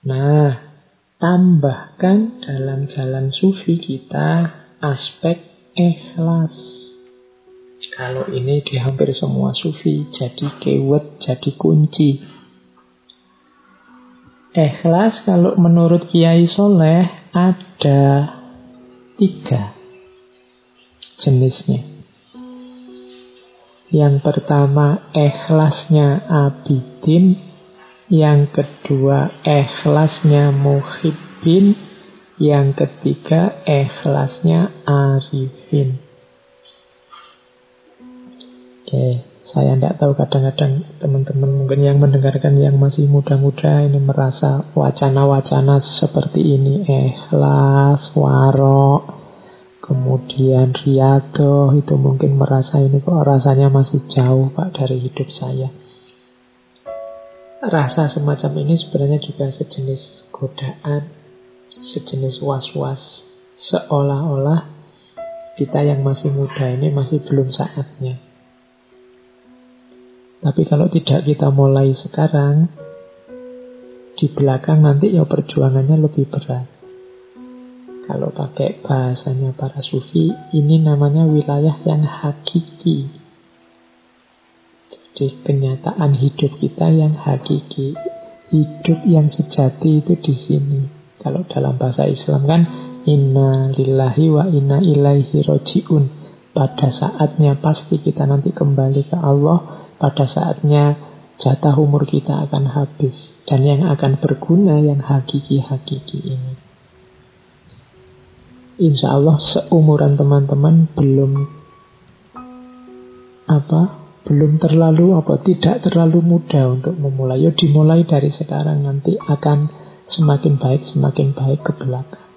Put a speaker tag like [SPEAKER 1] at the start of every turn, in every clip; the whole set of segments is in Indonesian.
[SPEAKER 1] Nah, tambahkan dalam jalan sufi kita aspek ikhlas. Kalau ini di hampir semua sufi jadi keyword, jadi kunci. Ikhlas kalau menurut Kiai Soleh ada 3 jenisnya. Yang pertama ikhlasnya abidin, yang kedua ikhlasnya muhibbin, yang ketiga ikhlasnya arifin. Oke, saya tidak tahu, kadang-kadang teman-teman mungkin yang mendengarkan yang masih muda-muda ini merasa wacana-wacana seperti ini, ikhlas, warok, kemudian riyadhah, itu mungkin merasa ini kok rasanya masih jauh Pak dari hidup saya. Rasa semacam ini sebenarnya juga sejenis godaan, sejenis was-was, seolah-olah kita yang masih muda ini masih belum saatnya. Tapi kalau tidak kita mulai sekarang, di belakang nanti ya perjuangannya lebih berat. Kalau pakai bahasanya para sufi, ini namanya wilayah yang hakiki. Jadi kenyataan hidup kita yang hakiki. Hidup yang sejati itu di sini. Kalau dalam bahasa Islam kan, inna lillahi wa inna ilaihi roji'un. Pada saatnya pasti kita nanti kembali ke Allah. Pada saatnya jatah umur kita akan habis. Dan yang akan berguna yang hakiki-hakiki ini. Insya Allah seumuran teman-teman belum tidak terlalu mudah untuk memulai. Ya dimulai dari sekarang, nanti akan semakin baik ke belakang.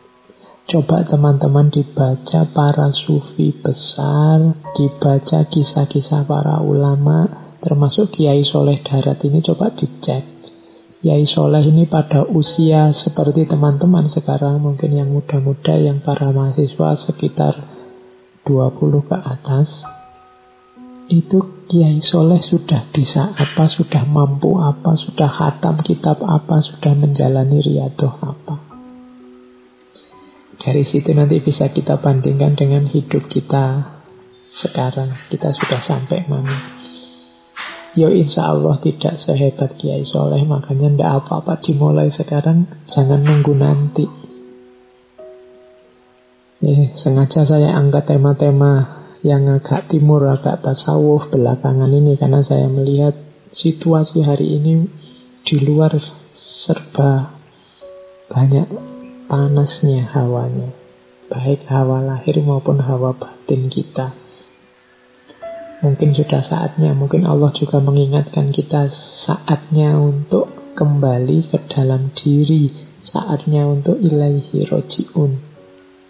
[SPEAKER 1] Coba teman-teman dibaca para sufi besar, dibaca kisah-kisah para ulama, termasuk Kiai Soleh Darat ini, coba dicek. Kiai Soleh ini pada usia seperti teman-teman sekarang, mungkin yang muda-muda, yang para mahasiswa sekitar 20 ke atas, itu Kiai Soleh sudah bisa apa, sudah mampu apa, sudah khatam kitab apa, sudah menjalani riyadhah apa. Dari situ nanti bisa kita bandingkan dengan hidup kita sekarang. Kita sudah sampai mana. Ya insya Allah tidak sehebat Kiai Soleh, makanya tidak apa-apa dimulai sekarang, jangan nunggu nanti. Sengaja saya angkat tema-tema yang agak timur, agak tasawuf belakangan ini, karena saya melihat situasi hari ini di luar serba banyak panasnya hawanya, baik hawa lahir maupun hawa batin kita. Mungkin sudah saatnya, mungkin Allah juga mengingatkan kita, saatnya untuk kembali ke dalam diri, saatnya untuk ilaihi roji'un.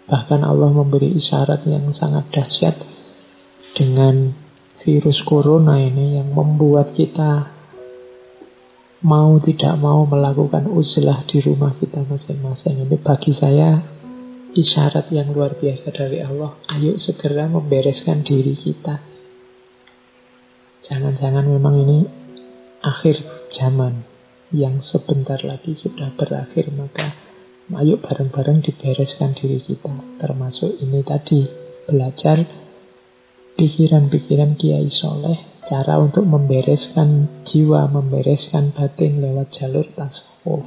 [SPEAKER 1] Bahkan Allah memberi isyarat yang sangat dahsyat dengan virus corona ini yang membuat kita mau tidak mau melakukan uzlah di rumah kita masing-masing. Ini bagi saya isyarat yang luar biasa dari Allah. Ayo segera membereskan diri kita. Jangan-jangan memang ini akhir zaman yang sebentar lagi sudah berakhir, maka ayo bareng-bareng dibereskan diri kita. Termasuk ini tadi, belajar pikiran-pikiran Kiai Soleh, cara untuk membereskan jiwa, membereskan batin lewat jalur tasawuf.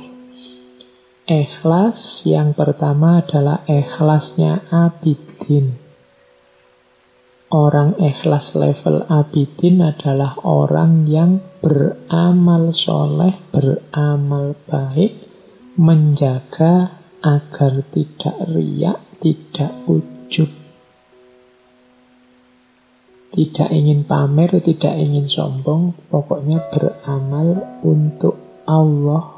[SPEAKER 1] Ikhlas yang pertama adalah ikhlasnya abidin. Orang ikhlas level abidin adalah orang yang beramal soleh, beramal baik, menjaga agar tidak riak, tidak ujub, tidak ingin pamer, tidak ingin sombong, pokoknya beramal untuk Allah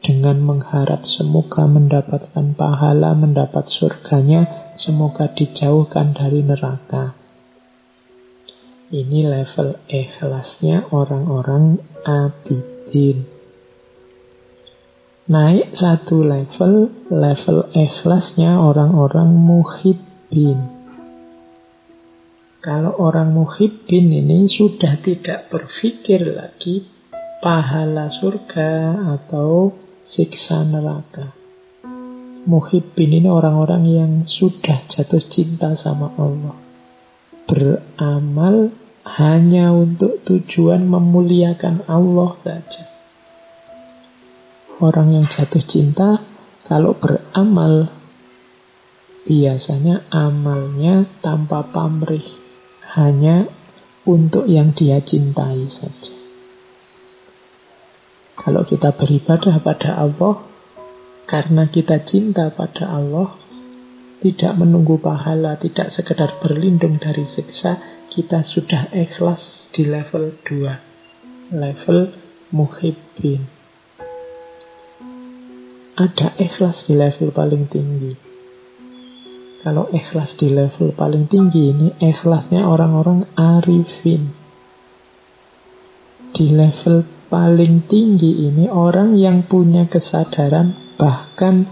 [SPEAKER 1] dengan mengharap semoga mendapatkan pahala, mendapat surganya, semoga dijauhkan dari neraka. Ini level ikhlasnya orang-orang abidin. Naik satu level, level ikhlasnya orang-orang muhibbin. Kalau orang muhibbin ini sudah tidak berpikir lagi pahala surga atau siksa neraka. Muhibbin ini orang-orang yang sudah jatuh cinta sama Allah, beramal hanya untuk tujuan memuliakan Allah saja. Orang yang jatuh cinta kalau beramal biasanya amalnya tanpa pamrih, hanya untuk yang dia cintai saja. Kalau kita beribadah pada Allah karena kita cinta pada Allah, tidak menunggu pahala, tidak sekedar berlindung dari siksa, kita sudah ikhlas di level 2, level muhibbin. Ada ikhlas di level paling tinggi. Kalau ikhlas di level paling tinggi ini, ikhlasnya orang-orang arifin. Di level paling tinggi ini, orang yang punya kesadaran bahkan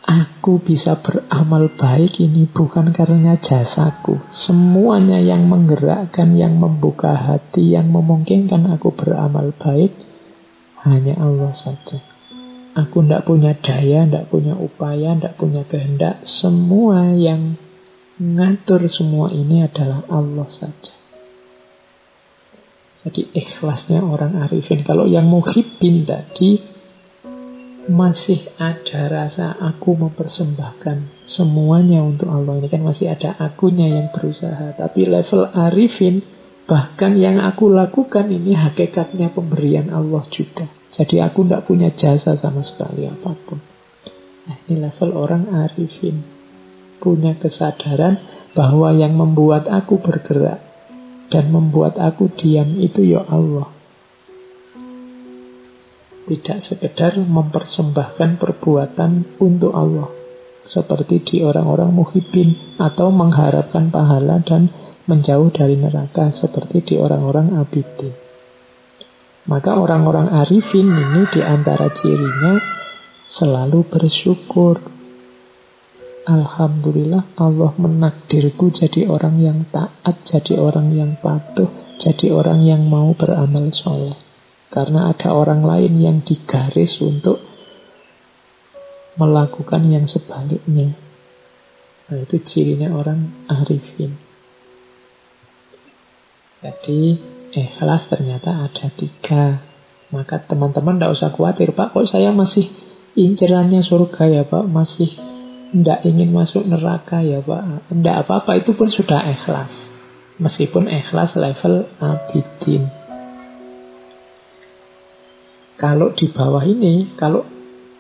[SPEAKER 1] aku bisa beramal baik ini bukan karena jasaku. Semuanya yang menggerakkan, yang membuka hati, yang memungkinkan aku beramal baik hanya Allah saja. Aku tidak punya daya, tidak punya upaya, tidak punya kehendak. Semua yang ngatur semua ini adalah Allah saja. Jadi ikhlasnya orang arifin. Kalau yang muhibbin tadi, masih ada rasa aku mempersembahkan semuanya untuk Allah. Ini kan masih ada akunya yang berusaha. Tapi level arifin, bahkan yang aku lakukan ini hakikatnya pemberian Allah juga. Jadi aku tidak punya jasa sama sekali apapun. Nah, ini level orang arifin. Punya kesadaran bahwa yang membuat aku bergerak dan membuat aku diam itu ya Allah. Tidak sekedar mempersembahkan perbuatan untuk Allah, seperti di orang-orang muhibbin, atau mengharapkan pahala dan menjauh dari neraka, seperti di orang-orang abidin. Maka orang-orang arifin ini diantara cirinya selalu bersyukur. Alhamdulillah Allah menakdirku jadi orang yang taat, jadi orang yang patuh, jadi orang yang mau beramal soleh. Karena ada orang lain yang digaris untuk melakukan yang sebaliknya. Nah, itu cirinya orang arifin. Jadi ikhlas ternyata ada 3. Maka teman-teman tidak usah khawatir, Pak, kok saya masih incerannya surga ya Pak, masih tidak ingin masuk neraka ya Pak. Tidak apa-apa, itu pun sudah ikhlas. Meskipun ikhlas level abidin. Kalau di bawah ini, kalau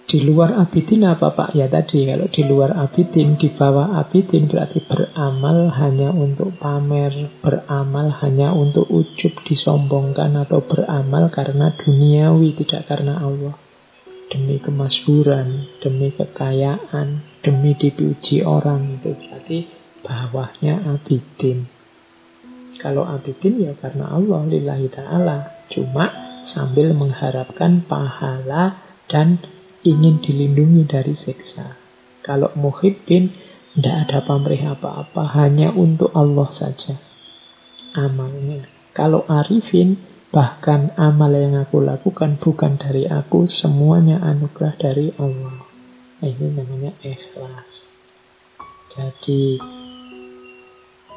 [SPEAKER 1] di luar abidin apa Pak? Ya tadi, kalau di luar abidin, di bawah abidin berarti beramal hanya untuk pamer, beramal hanya untuk ujub, disombongkan, atau beramal karena duniawi, tidak karena Allah. Demi kemasyhuran, demi kekayaan, demi dipuji orang, itu berarti bawahnya abidin. Kalau abidin ya karena Allah, lillahi ta'ala, cuma sambil mengharapkan pahala dan ingin dilindungi dari siksa. Kalau muhibbin, tidak ada pamrih apa-apa, hanya untuk Allah saja amalnya. Kalau arifin, bahkan amal yang aku lakukan bukan dari aku, semuanya anugerah dari Allah. Nah, ini namanya ikhlas. Jadi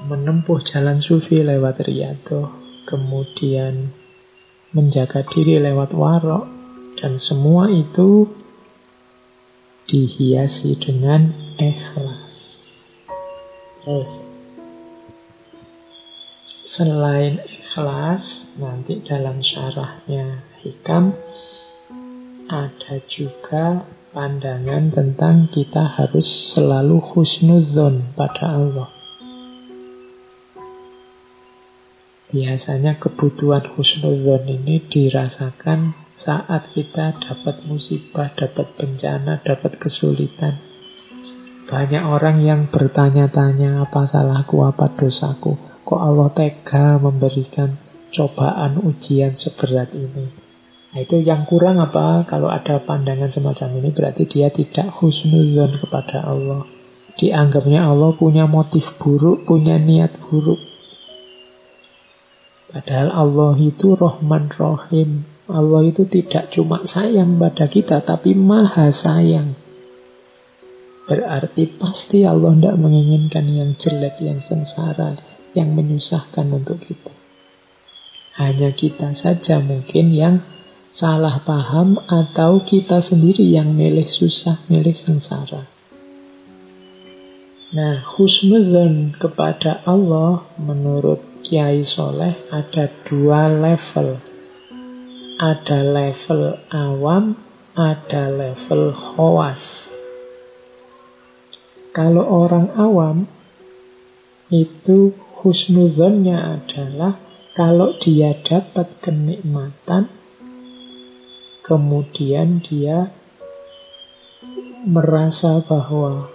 [SPEAKER 1] menempuh jalan sufi lewat riyadhah, kemudian menjaga diri lewat warok, dan semua itu dihiasi dengan ikhlas. Selain ikhlas, nanti dalam syarahnya Hikam ada juga pandangan tentang kita harus selalu husnudzon pada Allah. Biasanya kebutuhan husnudzon ini dirasakan saat kita dapat musibah, dapat bencana, dapat kesulitan. Banyak orang yang bertanya-tanya, apa salahku, apa dosaku, kok Allah tega memberikan cobaan ujian seberat ini. Nah, itu yang kurang apa? Kalau ada pandangan semacam ini berarti dia tidak husnudzon kepada Allah. Dianggapnya Allah punya motif buruk, punya niat buruk. Padahal Allah itu Rahman Rahim, Allah itu tidak cuma sayang pada kita, tapi maha sayang. Berarti pasti Allah tidak menginginkan yang jelek, yang sengsara, yang menyusahkan untuk kita. Hanya kita saja mungkin yang salah paham, atau kita sendiri yang milih susah, milih sengsara. Nah, husnudzon kepada Allah menurut Kiai Soleh ada 2 level. Ada level awam, ada level khawas. Kalau orang awam itu husnudzonnya adalah kalau dia dapat kenikmatan, kemudian dia merasa bahwa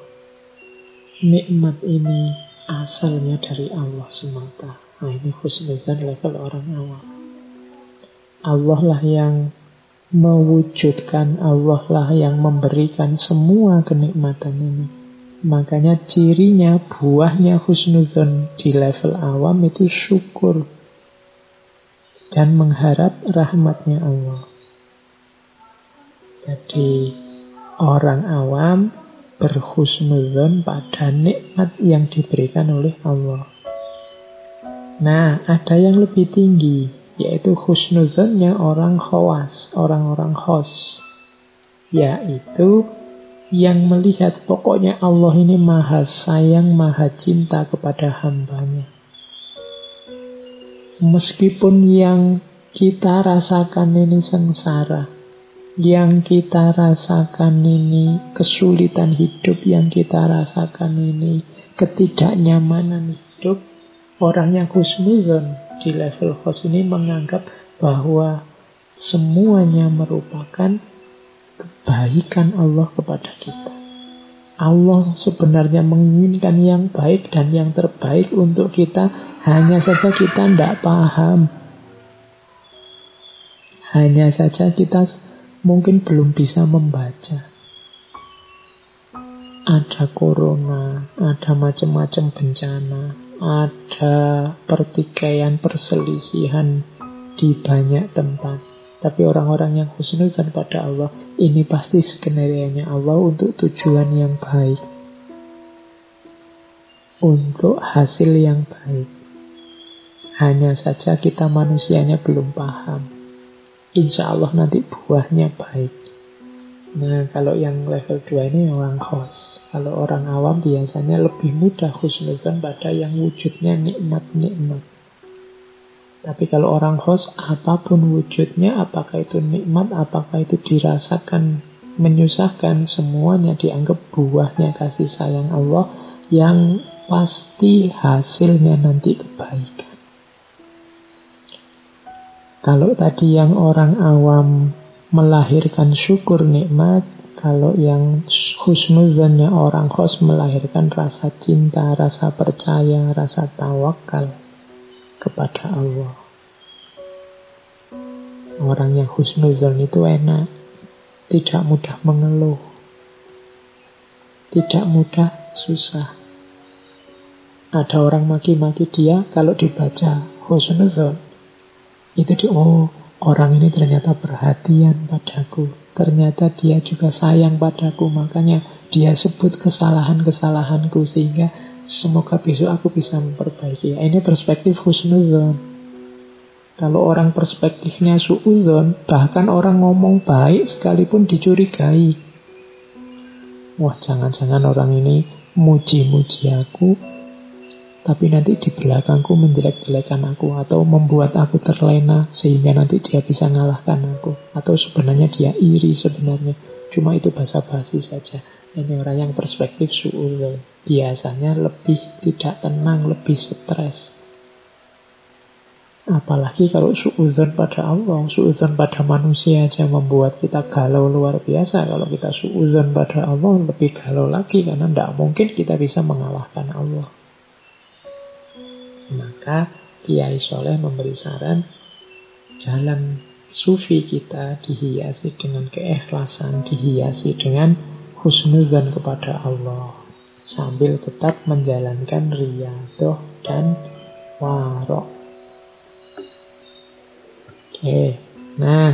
[SPEAKER 1] nikmat ini asalnya dari Allah semata. Nah, ini husnudzon level orang awam. Allah lah yang mewujudkan, Allah lah yang memberikan semua kenikmatan ini. Makanya cirinya, buahnya husnudzon di level awam itu syukur dan mengharap rahmatnya Allah. Jadi orang awam berhusnudzon pada nikmat yang diberikan oleh Allah. Nah, ada yang lebih tinggi, yaitu husnudzonnya orang khawas, orang-orang khos, yaitu yang melihat pokoknya Allah ini maha sayang, maha cinta kepada hambanya. Meskipun yang kita rasakan ini sengsara, yang kita rasakan ini kesulitan hidup, yang kita rasakan ini ketidaknyamanan hidup, orang yang husnudzon di level khos ini menganggap bahwa semuanya merupakan kebaikan Allah kepada kita. Allah sebenarnya menginginkan yang baik dan yang terbaik untuk kita, hanya saja kita tidak paham. Hanya saja kita mungkin belum bisa membaca. Ada corona, ada macam-macam bencana, ada pertikaian, perselisihan di banyak tempat. Tapi orang-orang yang husnudzon pada Allah, ini pasti skenario-nya Allah untuk tujuan yang baik, untuk hasil yang baik. Hanya saja kita manusianya belum paham. Insya Allah nanti buahnya baik. Nah, kalau yang level 2 ini orang khos. Kalau orang awam biasanya lebih mudah husnudzon pada yang wujudnya nikmat-nikmat. Tapi kalau orang khos, apapun wujudnya, apakah itu nikmat, apakah itu dirasakan menyusahkan, semuanya dianggap buahnya kasih sayang Allah yang pasti hasilnya nanti kebaikan. Kalau tadi yang orang awam melahirkan syukur nikmat, kalau yang husnudzonnya orang khos melahirkan rasa cinta, rasa percaya, rasa tawakal kepada Allah. Orang yang husnudzon itu enak, tidak mudah mengeluh, tidak mudah susah. Ada orang maki-maki dia, kalau dibaca husnudzon, itu orang ini ternyata perhatian padaku, ternyata dia juga sayang padaku, makanya dia sebut kesalahan-kesalahanku sehingga semoga besok aku bisa memperbaiki. Ini perspektif husnudzon. Kalau orang perspektifnya suudzon, bahkan orang ngomong baik sekalipun dicurigai. Wah, jangan-jangan orang ini muji-muji aku, tapi nanti di belakangku menjelek-jelekan aku, atau membuat aku terlena sehingga nanti dia bisa ngalahkan aku, atau sebenarnya dia iri sebenarnya, cuma itu basa-basi saja. Ini orang yang perspektif suudzon, biasanya lebih tidak tenang, lebih stres. Apalagi kalau suudzon pada Allah, suudzon pada manusia aja membuat kita galau luar biasa. Kalau kita suudzon pada Allah, lebih galau lagi, karena tidak mungkin kita bisa mengalahkan Allah. Maka Kiai Soleh memberi saran, jalan sufi kita dihiasi dengan keikhlasan, dihiasi dengan husnudzon kepada Allah, sambil tetap menjalankan riyadhah dan warok. Oke, Nah,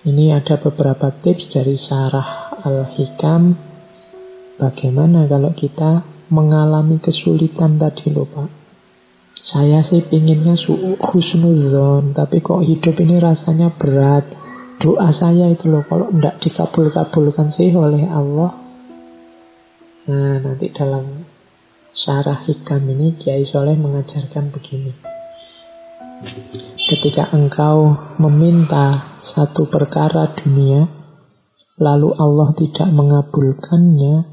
[SPEAKER 1] ini ada beberapa tips dari Syarah Al-Hikam. Bagaimana kalau kita mengalami kesulitan tadi loh Pak? Saya sih pinginnya husnuzon, tapi kok hidup ini rasanya berat. Doa saya itu loh, kalau tidak dikabul-kabulkan sih oleh Allah. Nah, nanti dalam Syarah Hikam ini Kiai Soleh mengajarkan begini. Ketika engkau meminta satu perkara dunia, lalu Allah tidak mengabulkannya,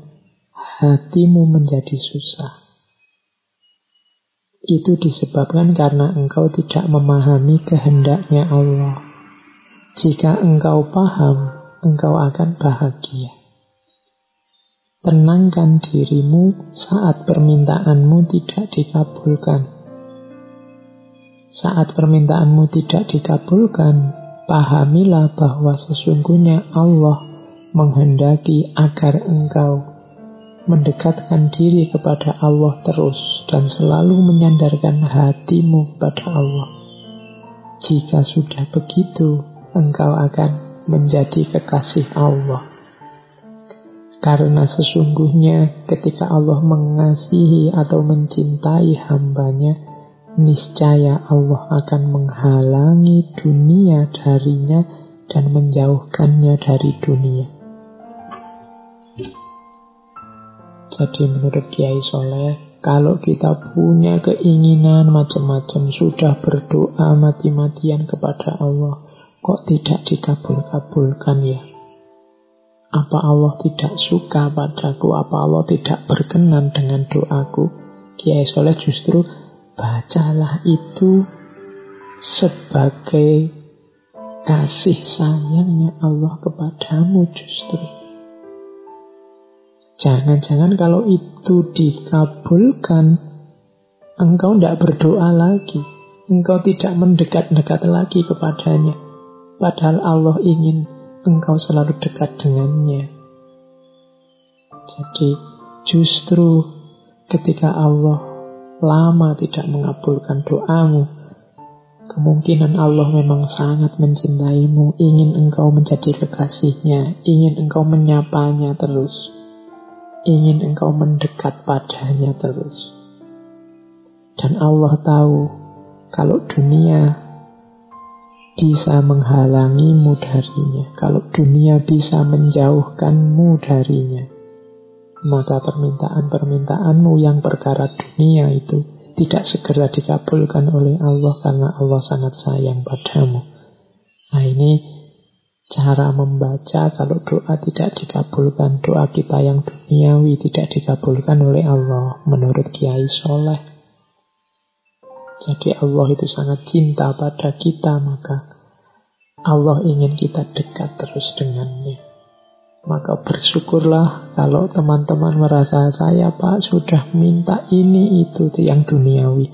[SPEAKER 1] hatimu menjadi susah. Itu disebabkan karena engkau tidak memahami kehendaknya Allah. Jika engkau paham, engkau akan bahagia. Tenangkan dirimu saat permintaanmu tidak dikabulkan. Saat permintaanmu tidak dikabulkan, pahamilah bahwa sesungguhnya Allah menghendaki agar engkau mendekatkan diri kepada Allah terus dan selalu menyandarkan hatimu kepada Allah. Jika sudah begitu, engkau akan menjadi kekasih Allah. Karena sesungguhnya ketika Allah mengasihi atau mencintai hambanya, niscaya Allah akan menghalangi dunia darinya dan menjauhkannya dari dunia. Jadi menurut Kiai Soleh, kalau kita punya keinginan macam-macam, sudah berdoa mati-matian kepada Allah, kok tidak dikabul-kabulkan ya? Apa Allah tidak suka padaku? Apa Allah tidak berkenan dengan doaku? Kiai Soleh justru bacalah itu sebagai kasih sayangnya Allah kepadamu justru. Jangan-jangan kalau itu dikabulkan, engkau tidak berdoa lagi. Engkau tidak mendekat-dekat lagi kepadanya. Padahal Allah ingin engkau selalu dekat dengannya. Jadi justru ketika Allah lama tidak mengabulkan doamu, kemungkinan Allah memang sangat mencintaimu, ingin engkau menjadi kekasihnya, ingin engkau menyapanya terus, ingin engkau mendekat padanya terus. Dan Allah tahu kalau dunia bisa menghalangimu darinya, kalau dunia bisa menjauhkanmu darinya, maka permintaan-permintaanmu yang perkara dunia itu tidak segera dikabulkan oleh Allah karena Allah sangat sayang padamu. Nah, ini cara membaca kalau doa tidak dikabulkan, doa kita yang duniawi tidak dikabulkan oleh Allah menurut Kiai Soleh. Jadi Allah itu sangat cinta pada kita, maka Allah ingin kita dekat terus dengannya. Maka bersyukurlah kalau teman-teman merasa saya Pak sudah minta ini itu yang duniawi.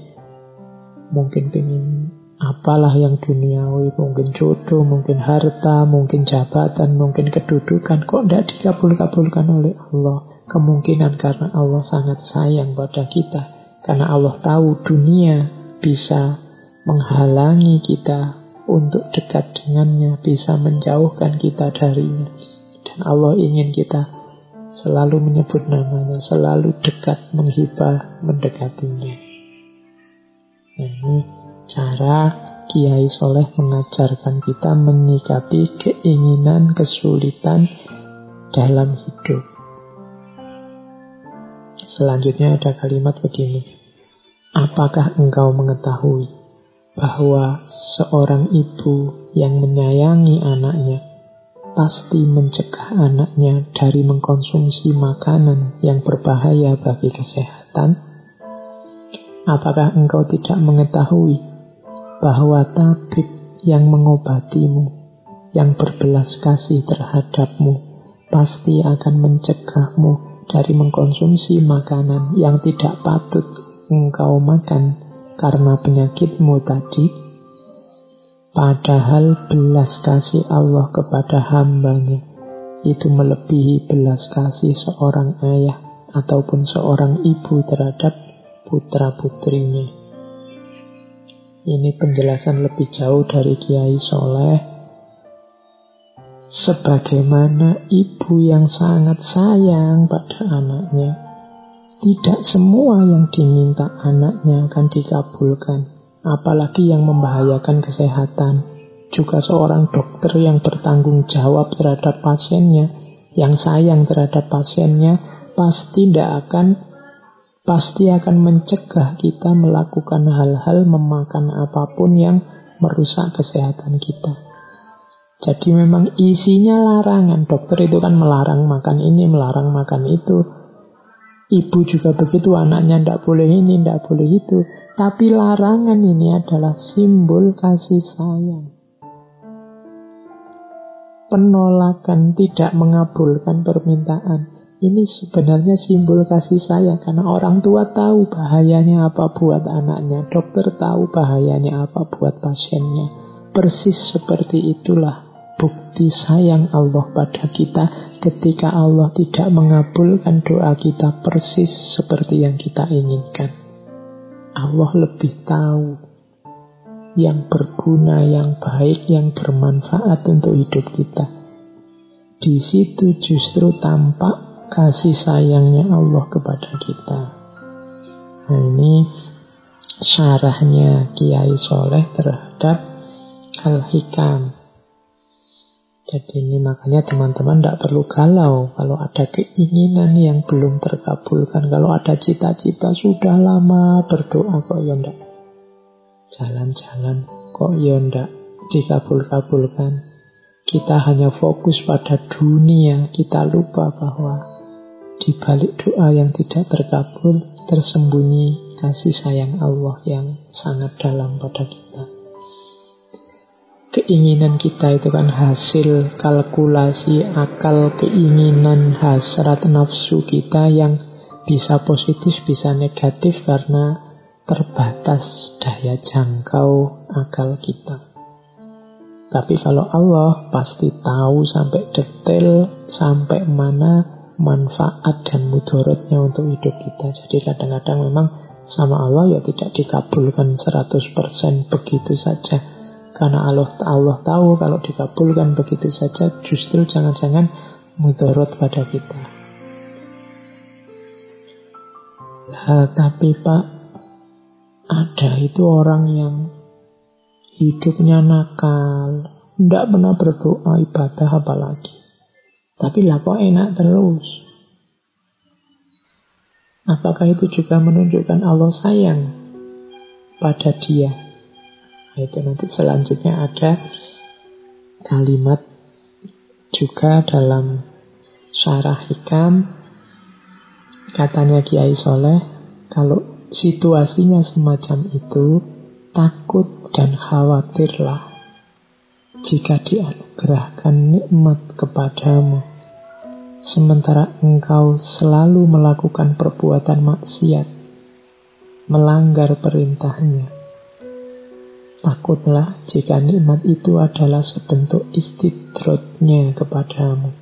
[SPEAKER 1] Mungkin pengen apalah yang duniawi, mungkin jodoh, mungkin harta, mungkin jabatan, mungkin kedudukan. Kok tidak dikabul-kabulkan oleh Allah? Kemungkinan karena Allah sangat sayang pada kita. Karena Allah tahu dunia bisa menghalangi kita untuk dekat dengannya, bisa menjauhkan kita darinya. Dan Allah ingin kita selalu menyebut namanya, selalu dekat, menghibah, mendekatinya. Nah, ini cara Kiai Soleh mengajarkan kita menyikapi keinginan, kesulitan dalam hidup. Selanjutnya ada kalimat begini. Apakah engkau mengetahui bahwa seorang ibu yang menyayangi anaknya pasti mencegah anaknya dari mengkonsumsi makanan yang berbahaya bagi kesehatan? Apakah engkau tidak mengetahui bahwa tabib yang mengobatimu, yang berbelas kasih terhadapmu, pasti akan mencegahmu dari mengkonsumsi makanan yang tidak patut engkau makan karena penyakitmu tadi? Padahal belas kasih Allah kepada hambanya itu melebihi belas kasih seorang ayah ataupun seorang ibu terhadap putra-putrinya. Ini penjelasan lebih jauh dari Kiai Soleh Sebagaimana ibu yang sangat sayang pada anaknya, tidak semua yang diminta anaknya akan dikabulkan, apalagi yang membahayakan kesehatan. Juga seorang dokter yang bertanggung jawab terhadap pasiennya, yang sayang terhadap pasiennya, pasti akan mencegah kita melakukan hal-hal, memakan apapun yang merusak kesehatan kita. Jadi memang isinya larangan. Dokter itu kan melarang makan ini, melarang makan itu. Ibu juga begitu, anaknya tidak boleh ini, tidak boleh itu. Tapi larangan ini adalah simbol kasih sayang. Penolakan, tidak mengabulkan permintaan, ini sebenarnya simbol kasih sayang. Karena orang tua tahu bahayanya apa buat anaknya, dokter tahu bahayanya apa buat pasiennya. Persis seperti itulah bukti sayang Allah pada kita ketika Allah tidak mengabulkan doa kita persis seperti yang kita inginkan. Allah lebih tahu yang berguna, yang baik, yang bermanfaat untuk hidup kita. Di situ justru tampak kasih sayangnya Allah kepada kita. Nah, ini syarahnya Kiai Soleh terhadap Al-Hikam. Jadi ini makanya teman-teman tidak perlu galau kalau ada keinginan yang belum terkabulkan. Kalau ada cita-cita sudah lama berdoa kok ya ndak jalan-jalan, kok ya ndak dikabul-kabulkan. Kita hanya fokus pada dunia, kita lupa bahwa di balik doa yang tidak terkabul tersembunyi kasih sayang Allah yang sangat dalam pada kita. Keinginan kita itu kan hasil kalkulasi akal, keinginan, hasrat, nafsu kita yang bisa positif, bisa negatif karena terbatas daya jangkau akal kita. Tapi kalau Allah pasti tahu sampai detail, sampai mana manfaat dan mudaratnya untuk hidup kita. Jadi kadang-kadang memang sama Allah ya tidak dikabulkan 100% begitu saja. Karena Allah tahu kalau dikabulkan begitu saja justru jangan-jangan mudarat pada kita. Lah tapi Pak, ada itu orang yang hidupnya nakal, tidak pernah berdoa, ibadah apalagi. Tapi lah kok enak terus. Apakah itu juga menunjukkan Allah sayang pada dia? Nah, itu nanti selanjutnya ada kalimat juga dalam syarah Hikam. Katanya Kiai Soleh, kalau situasinya semacam itu, takut dan khawatirlah jika dianugerahkan nikmat kepadamu, sementara engkau selalu melakukan perbuatan maksiat, melanggar perintahnya. Takutlah jika nikmat itu adalah sebentuk istidrojnya kepadamu,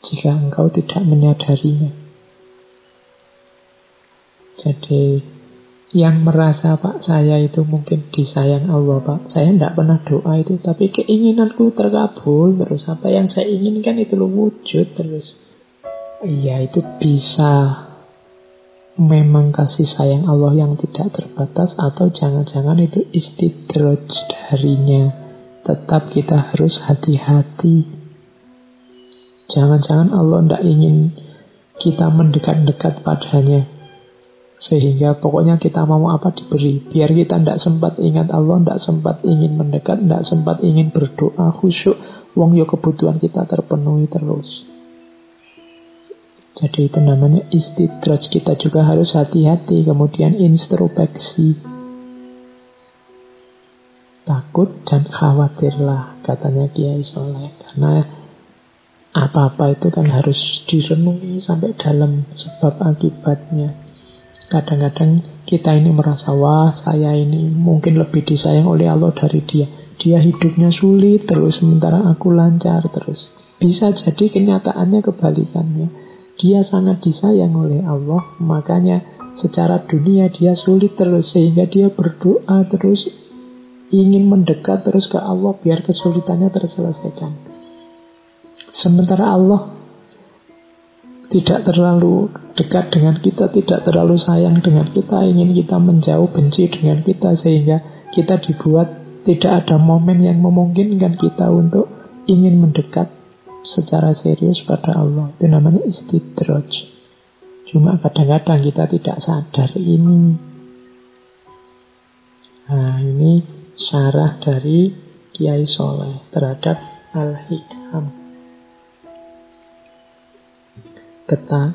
[SPEAKER 1] jika engkau tidak menyadarinya. Jadi yang merasa Pak saya itu mungkin disayang Allah Pak, saya tidak pernah doa itu, tapi keinginanku terkabul terus, apa yang saya inginkan itu wujud terus. Iya, itu bisa memang kasih sayang Allah yang tidak terbatas, atau jangan-jangan itu istidraj darinya. Tetap kita harus hati-hati. Jangan-jangan Allah tidak ingin kita mendekat-dekat padanya, sehingga pokoknya kita mau apa diberi, biar kita tidak sempat ingat Allah, tidak sempat ingin mendekat, tidak sempat ingin berdoa khusyuk, wong yo kebutuhan kita terpenuhi terus. Jadi itu namanya istidraj. Kita juga harus hati-hati. Kemudian introspeksi. Takut dan khawatirlah, katanya Kiai Soleh. Karena apa-apa itu kan harus direnungi sampai dalam sebab akibatnya. Kadang-kadang kita ini merasa, wah saya ini mungkin lebih disayang oleh Allah dari dia. Dia hidupnya sulit terus, sementara aku lancar terus. Bisa jadi kenyataannya kebalikannya. Dia sangat disayang oleh Allah, makanya secara dunia dia sulit terus, sehingga dia berdoa terus, ingin mendekat terus ke Allah biar kesulitannya terselesaikan. Sementara Allah tidak terlalu dekat dengan kita, tidak terlalu sayang dengan kita, ingin kita menjauh, benci dengan kita, sehingga kita dibuat tidak ada momen yang memungkinkan kita untuk ingin mendekat secara serius pada Allah. Itu namanya istidraj. Cuma kadang-kadang kita tidak sadar ini. Nah, ini syarah dari Kiai Soleh terhadap Al-Hikam.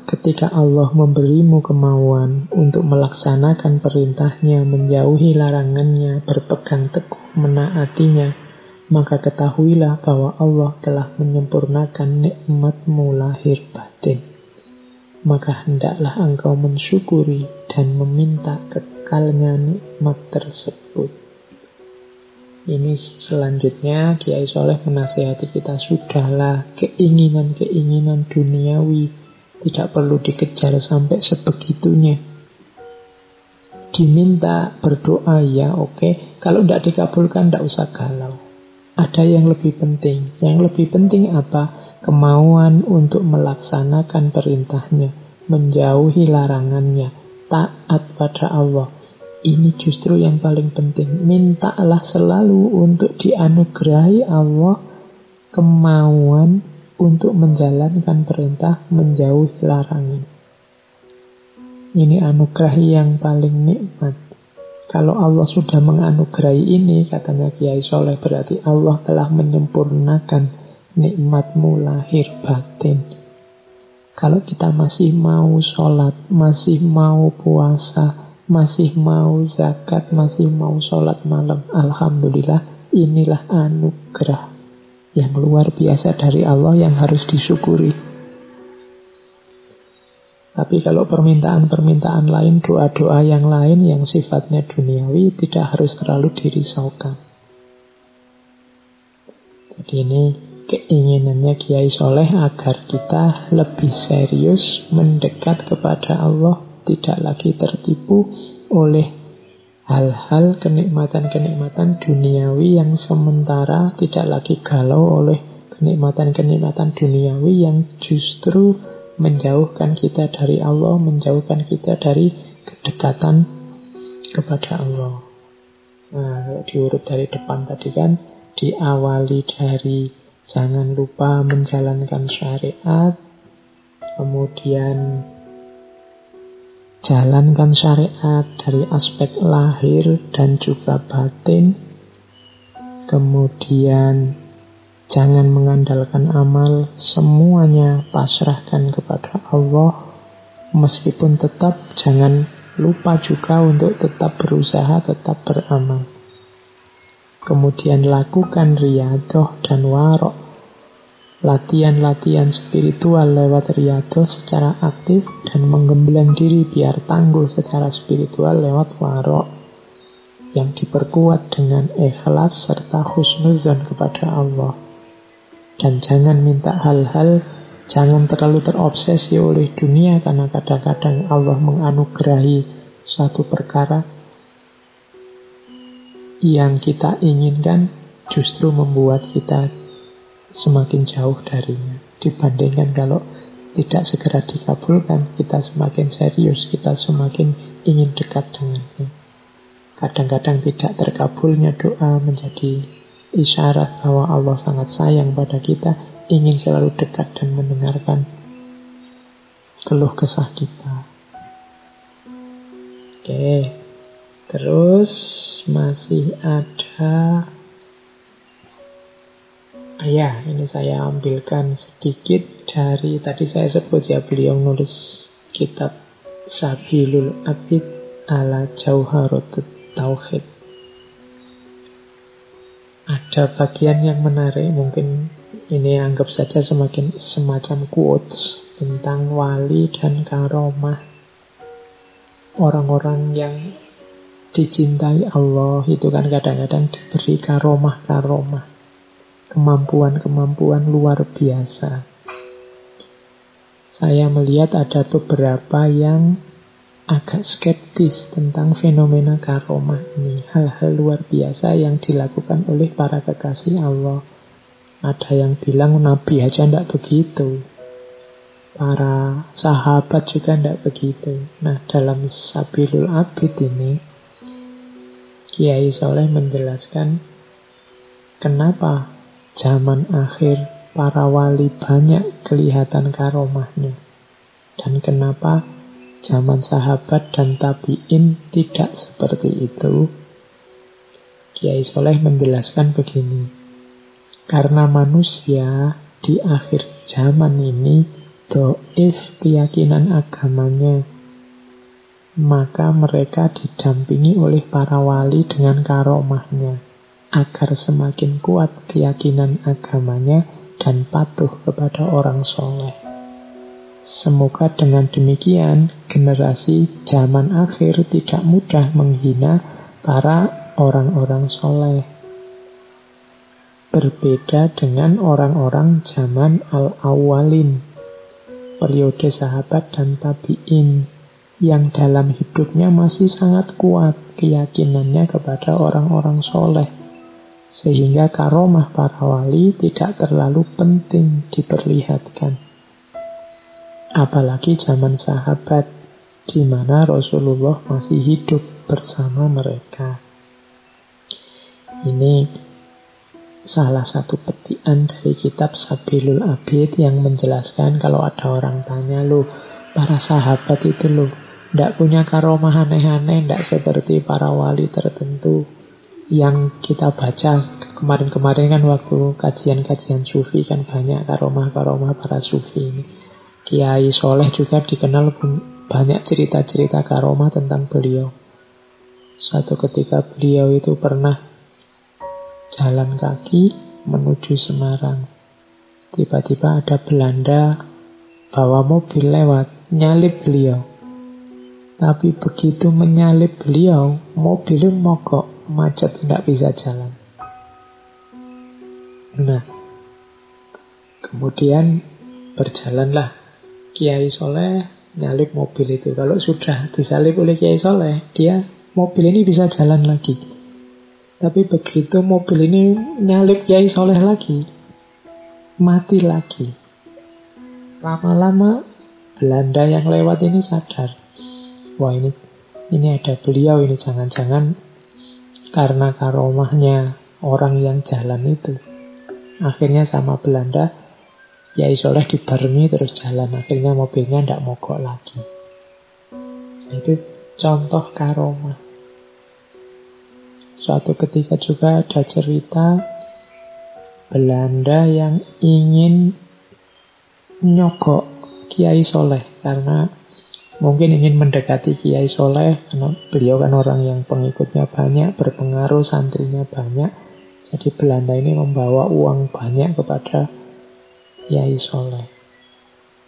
[SPEAKER 1] Ketika Allah memberimu kemauan untuk melaksanakan perintahnya, menjauhi larangannya, berpegang teguh menaatinya, maka ketahuilah bahwa Allah telah menyempurnakan nikmatmu lahir batin. Maka hendaklah engkau mensyukuri dan meminta kekalnya nikmat tersebut. Ini selanjutnya Kiai Soleh menasihati kita, sudahlah keinginan-keinginan duniawi tidak perlu dikejar sampai sebegitunya. Diminta berdoa ya oke. Kalau tidak dikabulkan tidak usah galau. Ada yang lebih penting. Yang lebih penting apa? Kemauan untuk melaksanakan perintahnya, menjauhi larangannya, taat pada Allah. Ini justru yang paling penting. Mintalah selalu untuk dianugerahi Allah kemauan untuk menjalankan perintah, menjauhi larangan. Ini anugerah yang paling nikmat. Kalau Allah sudah menganugerahi ini, katanya Kiai Soleh, berarti Allah telah menyempurnakan nikmatmu lahir batin. Kalau kita masih mau sholat, masih mau puasa, masih mau zakat, masih mau sholat malam, alhamdulillah, inilah anugerah yang luar biasa dari Allah yang harus disyukuri. Tapi kalau permintaan-permintaan lain, doa-doa yang lain yang sifatnya duniawi, tidak harus terlalu dirisaukan. Jadi ini keinginannya Kiai Soleh agar kita lebih serius mendekat kepada Allah, tidak lagi tertipu oleh hal-hal kenikmatan-kenikmatan duniawi yang sementara, tidak lagi galau oleh kenikmatan-kenikmatan duniawi yang justru menjauhkan kita dari Allah, menjauhkan kita dari kedekatan kepada Allah. Nah, diurut dari depan tadi kan, diawali dari jangan lupa menjalankan syariat, kemudian jalankan syariat dari aspek lahir dan juga batin. Kemudian jangan mengandalkan amal, semuanya pasrahkan kepada Allah. Meskipun tetap jangan lupa juga untuk tetap berusaha, tetap beramal. Kemudian lakukan riyadhah dan warok, latihan-latihan spiritual lewat riyadhah secara aktif, dan menggembleng diri biar tangguh secara spiritual lewat warok yang diperkuat dengan ikhlas serta husnudzon kepada Allah. Dan jangan minta hal-hal, jangan terlalu terobsesi oleh dunia, karena kadang-kadang Allah menganugerahi suatu perkara yang kita inginkan justru membuat kita semakin jauh darinya. Dibandingkan kalau tidak segera dikabulkan, kita semakin serius, kita semakin ingin dekat dengannya. Kadang-kadang tidak terkabulnya doa menjadi isyarat bahwa Allah sangat sayang pada kita, ingin selalu dekat dan mendengarkan keluh kesah kita. Oke, terus masih ada. Ya, ini saya ambilkan sedikit dari, tadi saya sebut ya, beliau nulis kitab Sabilul Abid ala Jauharatut Tauhid. Ada bagian yang menarik, mungkin ini anggap saja semacam quotes tentang wali dan karomah. Orang-orang yang dicintai Allah itu kan kadang-kadang diberi karomah-karomah, kemampuan-kemampuan luar biasa. Saya melihat ada beberapa yang agak skeptis tentang fenomena karomah ini, hal-hal luar biasa yang dilakukan oleh para kekasih Allah. Ada yang bilang Nabi aja tidak begitu. Para sahabat juga tidak begitu. Nah, dalam Sabilul Abid ini, Kiai Soleh menjelaskan kenapa zaman akhir para wali banyak kelihatan karomahnya. Dan kenapa zaman sahabat dan tabi'in tidak seperti itu. Kiai Soleh menjelaskan begini. Karena manusia di akhir zaman ini dhaif keyakinan agamanya, maka mereka didampingi oleh para wali dengan karomahnya agar semakin kuat keyakinan agamanya dan patuh kepada orang soleh. Semoga dengan demikian generasi zaman akhir tidak mudah menghina para orang-orang soleh. Berbeda dengan orang-orang zaman al-awwalin, periode sahabat dan tabi'in, yang dalam hidupnya masih sangat kuat keyakinannya kepada orang-orang soleh, sehingga karomah para wali tidak terlalu penting diperlihatkan. Apalagi zaman sahabat, di mana Rasulullah masih hidup bersama mereka. Ini salah satu petikan dari kitab Sabilul Abid yang menjelaskan kalau ada orang tanya, loh, para sahabat itu loh, tidak punya karomah aneh-aneh, tidak seperti para wali tertentu yang kita baca kemarin-kemarin kan waktu kajian-kajian sufi kan banyak karomah-karomah para sufi ini. Kiai Soleh juga dikenal banyak cerita-cerita karomah tentang beliau. Suatu ketika beliau itu pernah jalan kaki menuju Semarang. Tiba-tiba ada Belanda bawa mobil lewat, nyalip beliau. Tapi begitu menyalip beliau, mobilnya mogok, macet, tidak bisa jalan. Nah, kemudian berjalanlah Kiai Soleh nyalip mobil itu. Kalau sudah disalip oleh Kiai Soleh, mobil ini bisa jalan lagi. Tapi begitu mobil ini nyalip Kiai Soleh lagi, mati lagi. Lama-lama Belanda yang lewat ini sadar, wah ini ada beliau, ini jangan-jangan karena karomahnya orang yang jalan itu. Akhirnya sama Belanda, Kiai Soleh dibarengi terus jalan. Akhirnya mobilnya tidak mogok lagi. Itu contoh karomah. Suatu ketika juga ada cerita Belanda yang ingin nyogok Kiai Soleh karena mungkin ingin mendekati Kiai Soleh karena beliau kan orang yang pengikutnya banyak, berpengaruh, santrinya banyak. Jadi Belanda ini membawa uang banyak kepada Kiai Soleh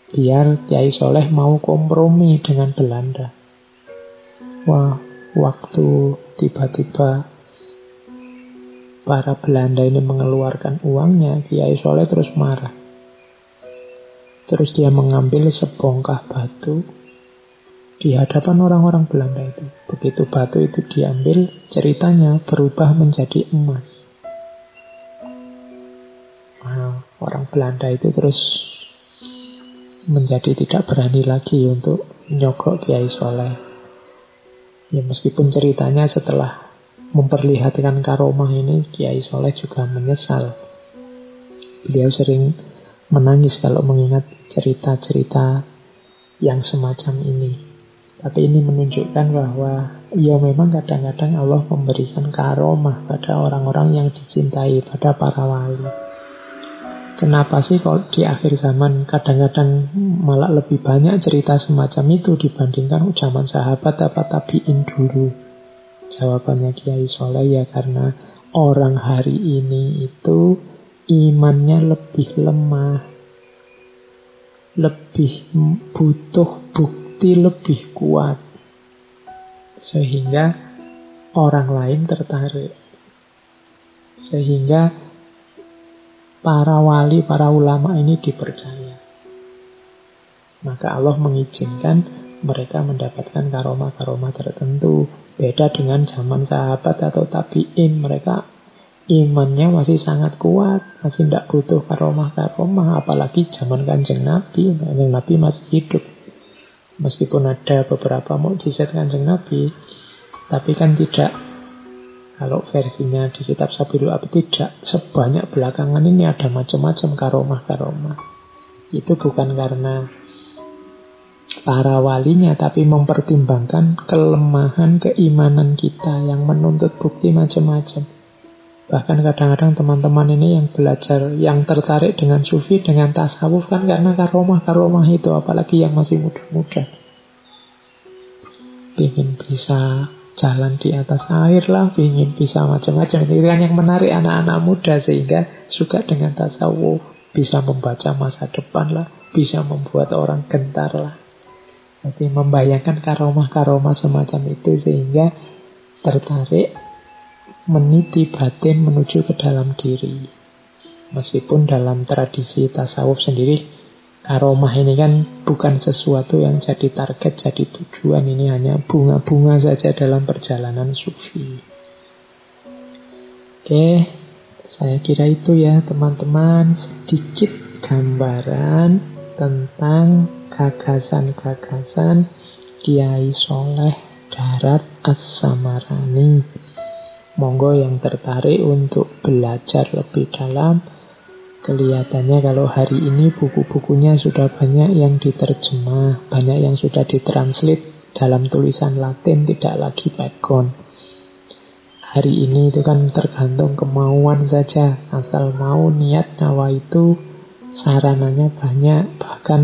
[SPEAKER 1] biar Kiai Soleh mau kompromi dengan Belanda. Wah, waktu tiba-tiba para Belanda ini mengeluarkan uangnya, Kiai Soleh terus marah. Terus dia mengambil sebongkah batu di hadapan orang-orang Belanda itu. Begitu batu itu diambil, ceritanya berubah menjadi emas. Nah, orang Belanda itu terus menjadi tidak berani lagi untuk nyogok Kiai Soleh. Ya meskipun ceritanya setelah memperlihatkan karomah ini, Kiai Soleh juga menyesal. Beliau sering menangis kalau mengingat cerita-cerita yang semacam ini. Tapi ini menunjukkan bahwa ya memang kadang-kadang Allah memberikan karomah pada orang-orang yang dicintai, pada para wali. Kenapa sih kalau di akhir zaman kadang-kadang malah lebih banyak cerita semacam itu dibandingkan zaman sahabat apa tabi'in dulu? Jawabannya Kiai Soleh ya karena orang hari ini itu imannya lebih lemah, lebih butuh bukti lebih kuat, sehingga orang lain tertarik, sehingga para wali, para ulama ini dipercaya. Maka Allah mengizinkan mereka mendapatkan karomah-karomah tertentu. Beda dengan zaman sahabat atau tabi'in, mereka imannya masih sangat kuat, masih tidak butuh karomah-karomah, apalagi zaman Kanjeng Nabi. Kanjeng Nabi masih hidup. Meskipun ada beberapa mukjizat Kanjeng Nabi, tapi kan tidak, kalau versinya di kitab Sabilul Abi, tidak sebanyak belakangan ini ada macam-macam karomah-karomah. Itu bukan karena para walinya, tapi mempertimbangkan kelemahan keimanan kita yang menuntut bukti macam-macam. Bahkan kadang-kadang teman-teman ini yang belajar, yang tertarik dengan sufi, dengan tasawuf, kan karena karomah-karomah itu, apalagi yang masih muda-muda. Pingin bisa jalan di atas air lah, pingin bisa macam-macam. Itu kan yang menarik anak-anak muda, sehingga suka dengan tasawuf. Bisa membaca masa depan lah, bisa membuat orang gentar lah. Jadi membayangkan karomah-karomah semacam itu, sehingga tertarik meniti batin menuju ke dalam diri. Meskipun dalam tradisi tasawuf sendiri, karomah ini kan bukan sesuatu yang jadi target, jadi tujuan. Ini hanya bunga-bunga saja dalam perjalanan sufi. Oke, saya kira itu ya teman-teman, sedikit gambaran tentang gagasan-gagasan Kiai Soleh Darat As-Samarani. Monggo yang tertarik untuk belajar lebih dalam. Kelihatannya kalau hari ini buku-bukunya sudah banyak yang diterjemah, banyak yang sudah ditranslate dalam tulisan Latin, tidak lagi background. Hari ini itu kan tergantung kemauan saja. Asal mau, niat, nawa itu sarananya banyak. Bahkan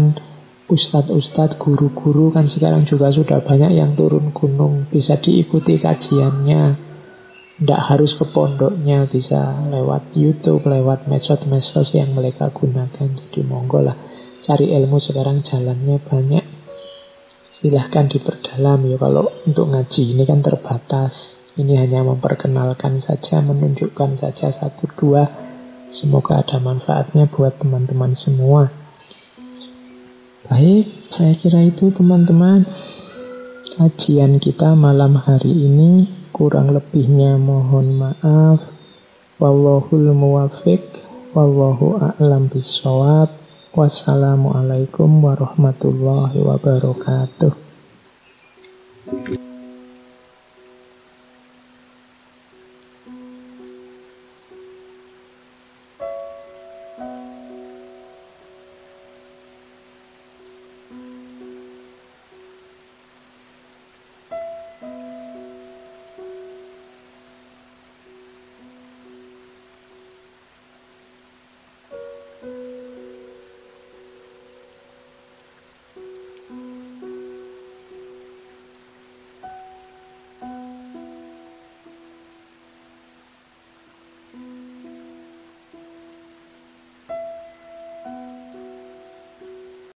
[SPEAKER 1] ustadz-ustadz, guru-guru kan sekarang juga sudah banyak yang turun gunung. Bisa diikuti kajiannya. Tidak harus ke pondoknya, bisa lewat YouTube, lewat medsos-medsos yang mereka gunakan. Jadi monggo lah, cari ilmu sekarang jalannya banyak. Silahkan diperdalam ya. Kalau untuk ngaji ini kan terbatas. Ini hanya memperkenalkan saja, menunjukkan saja satu dua. Semoga ada manfaatnya buat teman-teman semua. Baik, saya kira itu teman-teman kajian kita malam hari ini. Kurang lebihnya mohon maaf. Wallahul muwaffiq, wallahu a'lam bishawab. Wassalamualaikum warahmatullahi wabarakatuh.